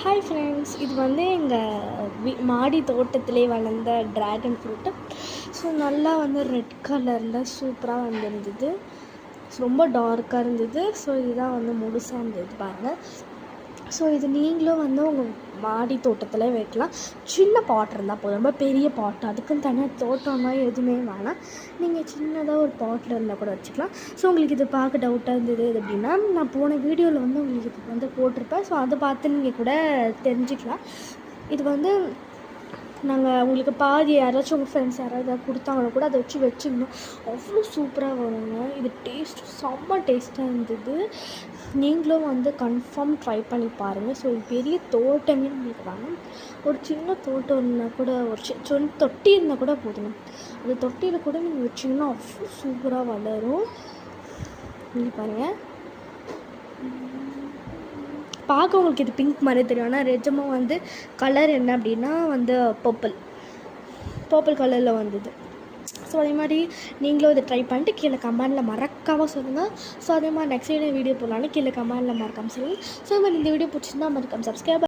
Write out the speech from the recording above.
Hi friends, இது வந்து எங்கள் மாடி தோட்டத்திலே வளர்ந்த ட்ராகன் ஃப்ரூட்டு. ஸோ நல்லா வந்து ரெட் கலரில் சூப்பராக வந்துருந்தது. ரொம்ப டார்க்காக இருந்தது. ஸோ இதுதான் வந்து முழுசாக இருந்தது பாருங்கள். ஸோ இது நீங்களும் வந்து உங்கள் மாடி தோட்டத்தில் வைக்கலாம். சின்ன பாட் இருந்தால் போதும், ரொம்ப பெரிய பாட் அதுக்குன்னு தனியாக தோட்டம்னா எதுவுமே வேணாம். நீங்கள் சின்னதாக ஒரு பாட்டில் இருந்தால் கூட வச்சுக்கலாம். ஸோ உங்களுக்கு இது பார்க்க டவுட்டாக இருந்தது அப்படின்னா, நான் போன வீடியோவில் வந்து உங்களுக்கு இது வந்து போட்டிருப்பேன். ஸோ அதை பார்த்து நீங்கள் கூட தெரிஞ்சுக்கலாம். இது வந்து நாங்கள் உங்களுக்கு பாதி யாராச்சும் உங்கள் ஃப்ரெண்ட்ஸ் யாராவது கொடுத்தாங்கன்னா கூட அதை வச்சுருந்தோம். அவ்வளோ சூப்பராக வருங்க. இது டேஸ்ட்டு செம்ம டேஸ்ட்டாக இருந்தது. நீங்களும் வந்து கன்ஃபார்ம் ட்ரை பண்ணி பாருங்கள். ஸோ இது பெரிய தோட்டமே உங்களுக்கு வேணும். ஒரு சின்ன தோட்டம் இருந்தால் கூட, ஒரு சின்ன தொட்டி இருந்தால் கூட போதுங்க. அந்த தொட்டியில் கூட நீங்கள் வச்சிங்கன்னா அவ்வளோ சூப்பராக வளரும். நீங்கள் பாருங்கள், பார்க்க உங்களுக்கு இது பிங்க் மாதிரி தெரியும். ஆனால் நிஜமாக வந்து கலர் என்ன அப்படின்னா வந்து பர்பிள் கலரில் வந்தது. ஸோ அதே மாதிரி நீங்களும் இதை ட்ரை பண்ணிட்டு கீழே கமெண்டில் மறக்காமல் சொல்லுங்கள். ஸோ அதே மாதிரி நெக்ஸ்ட் வீடியோ போடலான்னு கீழே கமெண்டில் மறக்காமல் சொல்லுங்கள். ஸோ இந்த வீடியோ பிடிச்சிருந்தா மறக்காமல் சப்ஸ்கிரைப்